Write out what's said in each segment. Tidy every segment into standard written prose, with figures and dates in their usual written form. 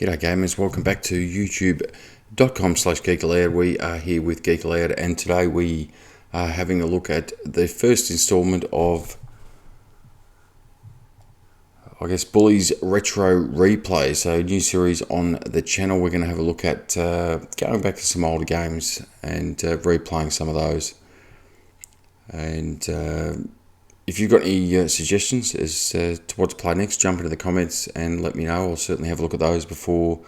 G'day gamers, welcome back to youtube.com/geekaloud. We are here with Geek Aloud, and today we are having a look at the first installment of, I guess, Bully's Retro Replay. So a new series on the channel. We're going to have a look at going back to some older games and replaying some of those. And if you've got any suggestions as to what to play next, jump into the comments and let me know. I'll certainly have a look at those before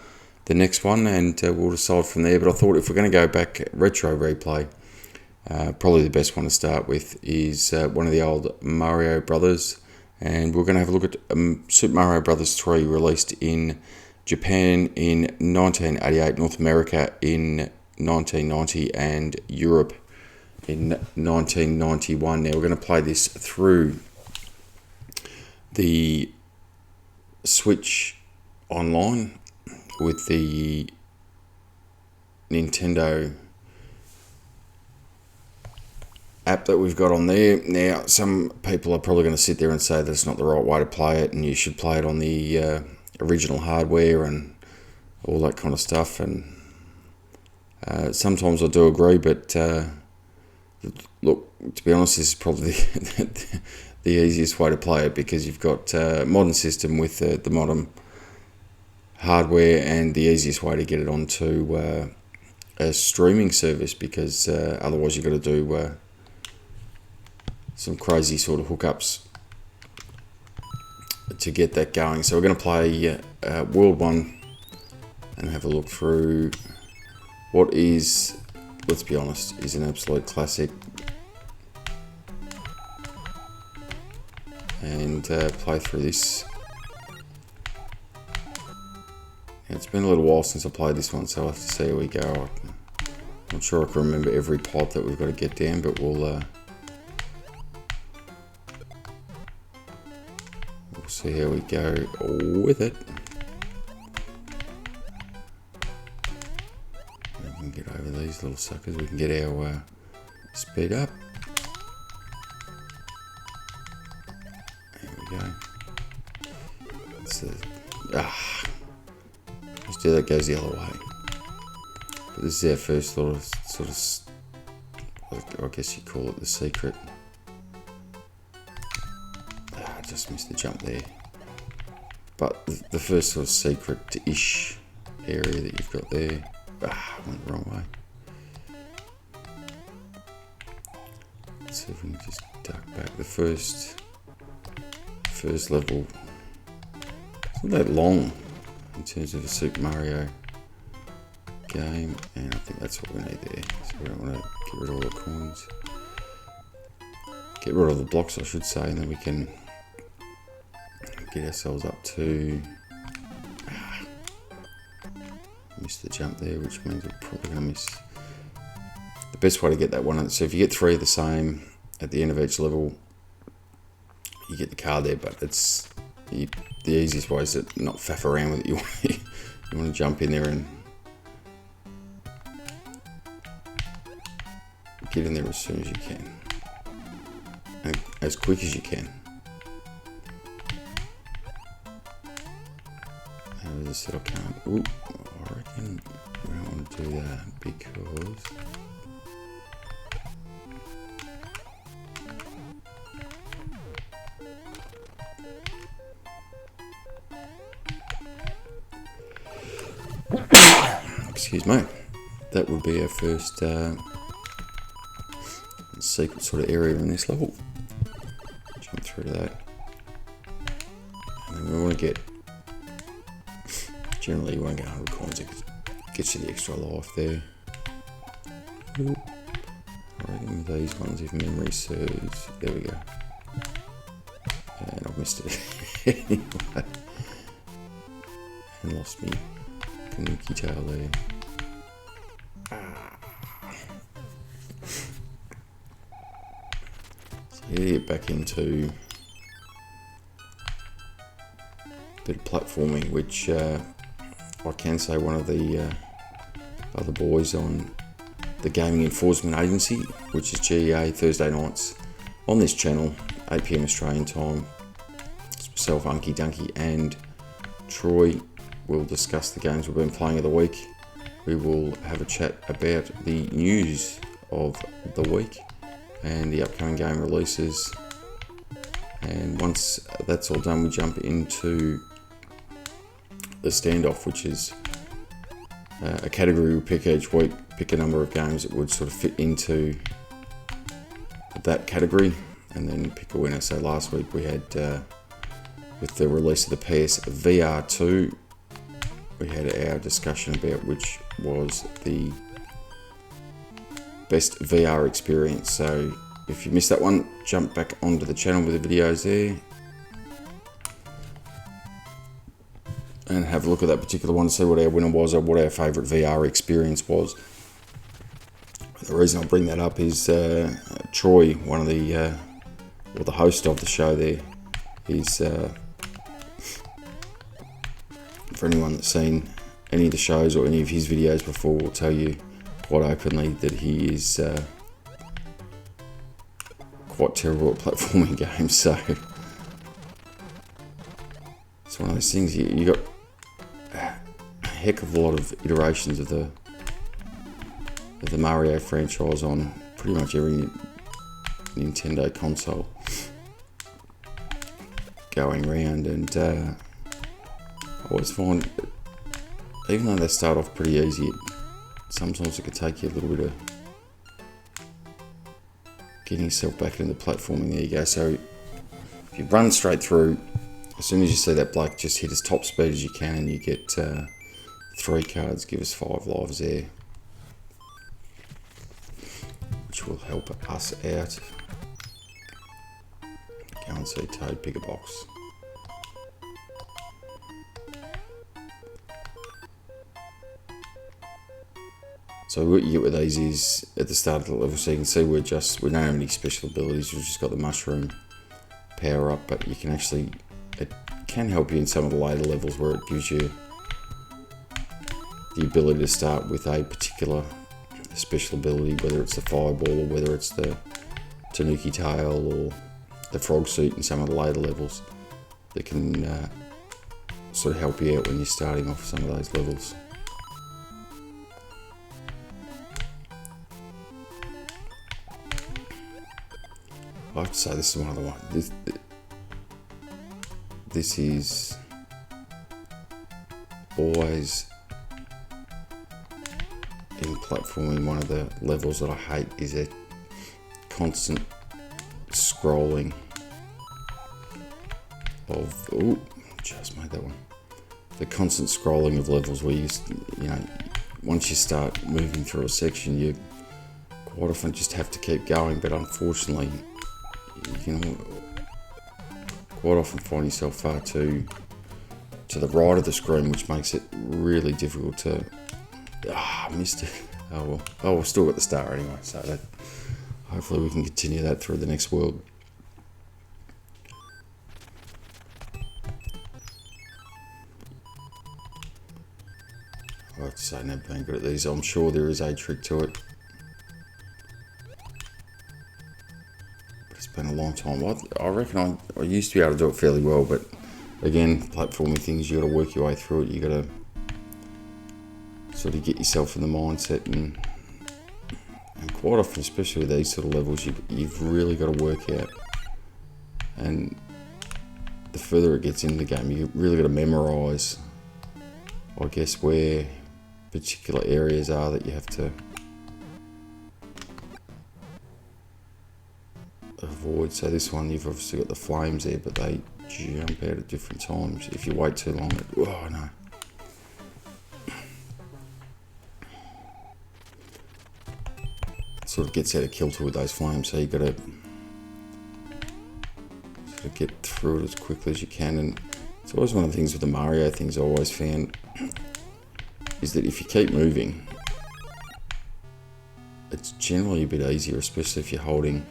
the next one, and we'll decide from there. But I thought if we're going to go back retro replay, probably the best one to start with is one of the old Mario Brothers. And we're going to have a look at Super Mario Brothers 3, released in Japan in 1988, North America in 1990, and Europe in 1991. Now we're going to play this through the Switch Online with the Nintendo app that we've got on there. Now some people are probably going to sit there and say that's not the right way to play it, and you should play it on the original hardware and all that kind of stuff. And sometimes I do agree, but look, to be honest, this is probably the easiest way to play it, because you've got a modern system with the modern hardware, and the easiest way to get it onto a streaming service, because otherwise you've got to do some crazy sort of hookups to get that going. So we're going to play World 1 and have a look through what is, let's be honest, is an absolute classic, and play through this. It's been a little while since I played this one, so I'll have to see how we go. I'm not sure I can remember every pod that we've got to get down, but we'll see how we go with it. Get over these little suckers. We can get our speed up. There we go. Just do that, goes the other way. But this is our first sort of I guess you call it the secret. I just missed the jump there. But the first sort of secret-ish area that you've got there. Went the wrong way. Let's see if we can just duck back. The first level, it's not that long in terms of a Super Mario game, and I think that's what we need there. So we don't want to get rid of all the coins. Get rid of the blocks, I should say, and then we can get ourselves up to... Missed the jump there, which means we're probably going to miss the best way to get that one. So if you get 3 of the same at the end of each level, you get the card there. But it's the easiest way is to not faff around with it. You want to jump in there and get in there as soon as you can, and as quick as you can. As I said, I can't. Ooh, I reckon we don't want to do that because excuse me, that would be our first secret sort of area in this level. Jump through to that, and then we want to get. Generally, you won't get 100 coins, it gets you the extra life there. I reckon these ones, if memory serves, there we go. And I've missed it anyway. And lost me Kanuki tail there. So yeah, get back into a bit of platforming, which I can say one of the other boys on the Gaming Enforcement Agency, which is GEA, Thursday nights on this channel, 8 PM Australian time. It's myself, Unky Dunky, and Troy we'll discuss the games we've been playing of the week. We will have a chat about the news of the week and the upcoming game releases. And once that's all done, we jump into the standoff, which is a category we pick each week, pick a number of games that would sort of fit into that category, and then pick a winner. So last week we had, with the release of the PS VR 2, we had our discussion about which was the best VR experience. So if you missed that one, jump back onto the channel with the videos there and have a look at that particular one to see what our winner was or what our favourite VR experience was. The reason I bring that up is Troy, one of the, or the host of the show there, is, for anyone that's seen any of the shows or any of his videos before, will tell you quite openly that he is quite terrible at platforming games. So it's one of those things, you got a heck of a lot of iterations of the Mario franchise on pretty much every Nintendo console going around, and I always find, even though they start off pretty easy, sometimes it can take you a little bit of getting yourself back into platforming. There you go. So if you run straight through, as soon as you see that bloke, just hit as top speed as you can, and you get 3 cards, give us 5 lives there, which will help us out. Go and see Toad pick a box. So what you get with these is, at the start of the level, so you can see we don't have any special abilities, we've just got the mushroom power up, but you can actually, it can help you in some of the later levels where it gives you the ability to start with a particular special ability, whether it's the fireball or whether it's the tanuki tail or the frog suit in some of the later levels, that can sort of help you out when you're starting off some of those levels. I have to say, this is one of the ones. This is always, in platforming, one of the levels that I hate is a constant scrolling of, oh, just made that one. The constant scrolling of levels where you know, once you start moving through a section, you quite often just have to keep going, but unfortunately, you can quite often find yourself far too to the right of the screen, which makes it really difficult to, missed it. Oh well, we've still got the star anyway, so that, hopefully we can continue that through the next world. I have to say, never been good at these. I'm sure there is a trick to it, but it's been a long time. I reckon I used to be able to do it fairly well, but again, platforming things, you got to work your way through it. You got to sort of get yourself in the mindset, and quite often, especially with these sort of levels, you've really got to work out, and the further it gets into the game, you really got to memorise, I guess, where particular areas are that you have to avoid. So this one, you've obviously got the flames there, but they jump out at different times. If you wait too long, oh no. It sort of gets out of kilter with those flames, so you've got to sort of get through it as quickly as you can. And it's always one of the things with the Mario things I always found is that if you keep moving, it's generally a bit easier, especially if you're holding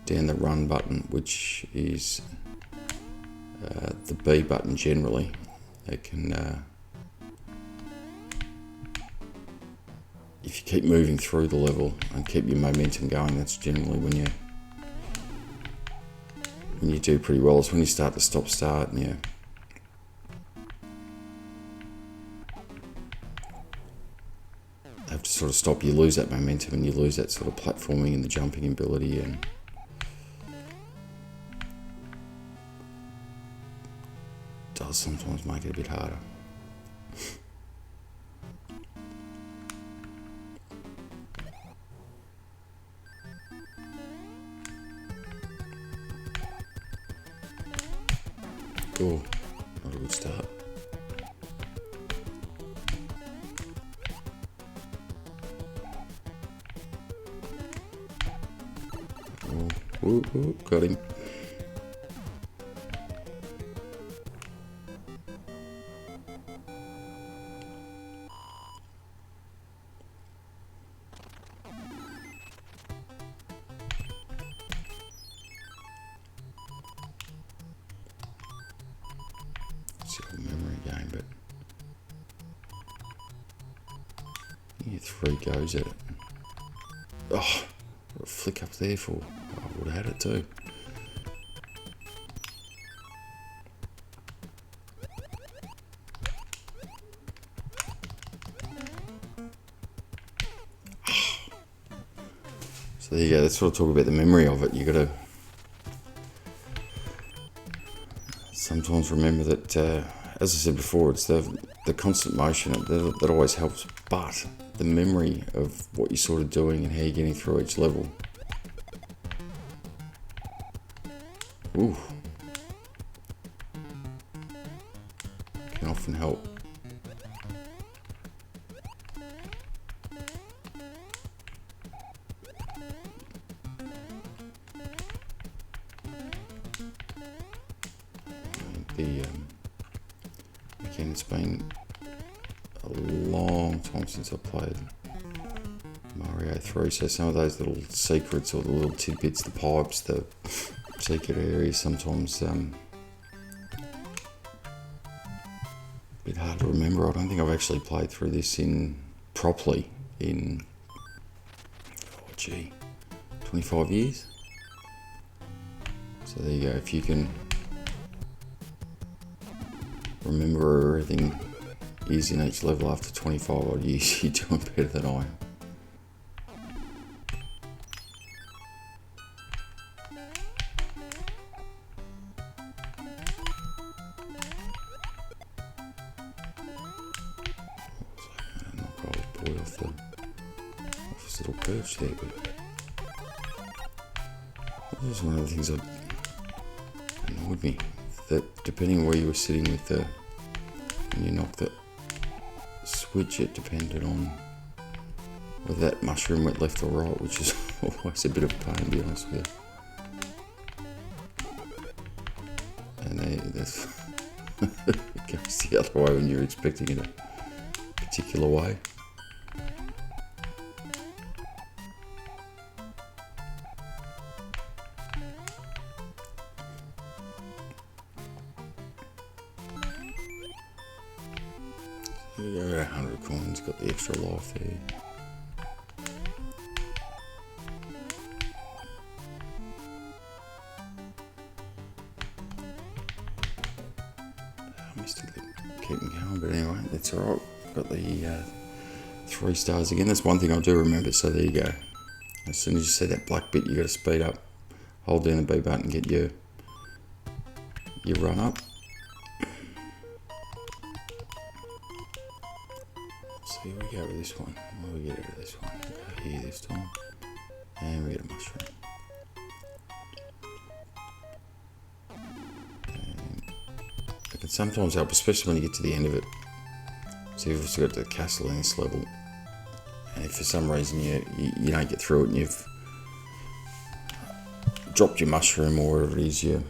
down the run button, which is the B button generally. It can, if you keep moving through the level and keep your momentum going, that's generally when you do pretty well. It's when you start to stop-start and sort of stop, you lose that momentum and you lose that sort of platforming and the jumping ability, and does sometimes make it a bit harder. Oh, not a good start. Oh, got him. It's a memory game, but you get 3 goes at it. Oh, a flick up there for. I would have had it too. So there you go. That's what I talk about, the memory of it. You got to sometimes remember that, as I said before, it's the constant motion that always helps, but the memory of what you're sort of doing and how you're getting through each level. Ooh. Can often help. Again, it's been a long time since I played Mario 3, so some of those little secrets or the little tidbits, the pipes, the secret areas, sometimes a bit hard to remember. I don't think I've actually played through this properly in 25 years. So there you go. If you can remember where everything is in each level after 25 odd years, you're doing better than I am. Knock old boy off his little perch there, but that was one of the things that annoyed me. That depending where you were sitting with when you knocked the switch, it depended on whether that mushroom went left or right, which is always a bit of a pain, to be honest with you. And that's it goes the other way when you're expecting it a particular way. There you go, 100 coins, got the extra life there. I missed it, keep me going, but anyway, that's alright. Got the 3 stars again. That's one thing I do remember, so there you go. As soon as you see that black bit, you got to speed up. Hold down the B button, get your run up. Here we go with this one. What do we get out of this one? Go here this time. And we get a mushroom. And it can sometimes help, especially when you get to the end of it. So you've also got the castle in this level. And if for some reason you don't get through it and you've dropped your mushroom or whatever it is, you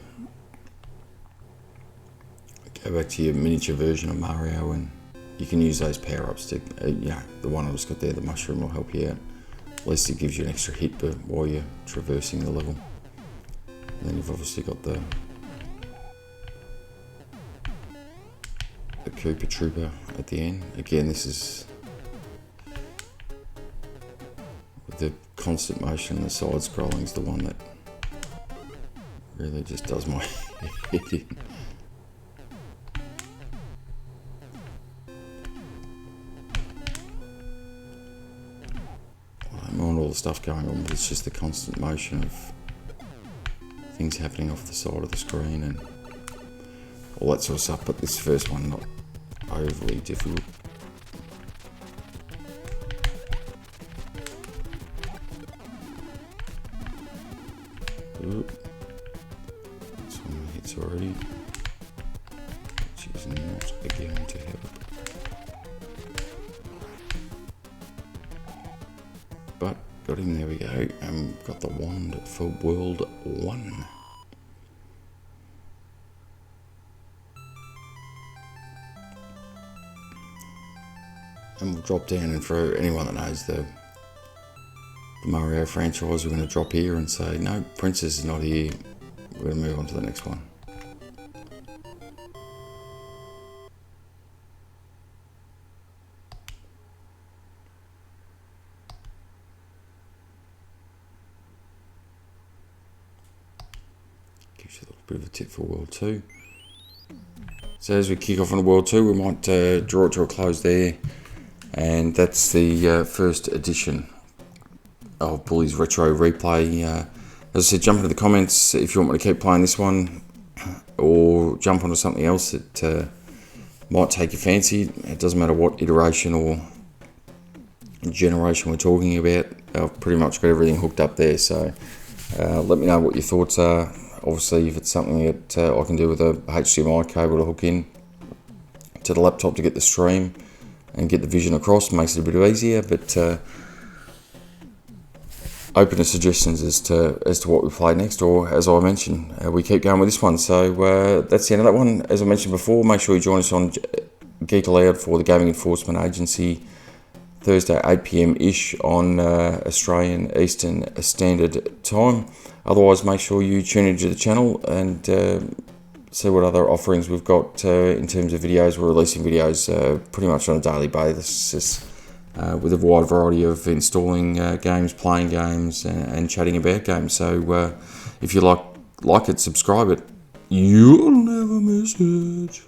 go back to your miniature version of Mario and you can use those power-ups to, the one I just got there, the mushroom will help you out. At least it gives you an extra hit while you're traversing the level. And then you've obviously got the Koopa Trooper at the end. Again, this is with the constant motion and the side scrolling is the one that really just does my head in. the stuff going on, but it's just the constant motion of things happening off the side of the screen and all that sort of stuff. But this first one, not overly difficult. Oop. Some hits already, which is not going to help. But got him, there we go, and got the wand for World 1. And we'll drop down, and for anyone that knows the Mario franchise, we're going to drop here and say, no, Princess is not here, we're going to move on to the next one. Gives you a little bit of a tip for World 2. So as we kick off on World 2, we might draw it to a close there. And that's the first edition of Bully's Retro Replay. As I said, jump into the comments if you want me to keep playing this one, or jump onto something else that might take your fancy. It doesn't matter what iteration or generation we're talking about. I've pretty much got everything hooked up there, so let me know what your thoughts are. Obviously, if it's something that I can do with a HDMI cable to hook in to the laptop to get the stream and get the vision across, makes it a bit easier, but open to suggestions as to what we play next, or as I mentioned, we keep going with this one. So that's the end of that one. As I mentioned before, make sure you join us on Geek Aloud for the Gaming Enforcement Agency, Thursday 8 PM ish on Australian Eastern Standard Time. Otherwise, make sure you tune into the channel and see what other offerings we've got in terms of videos. We're releasing videos pretty much on a daily basis with a wide variety of installing games, playing games, and chatting about games. So if you like it, subscribe it. You'll never miss it.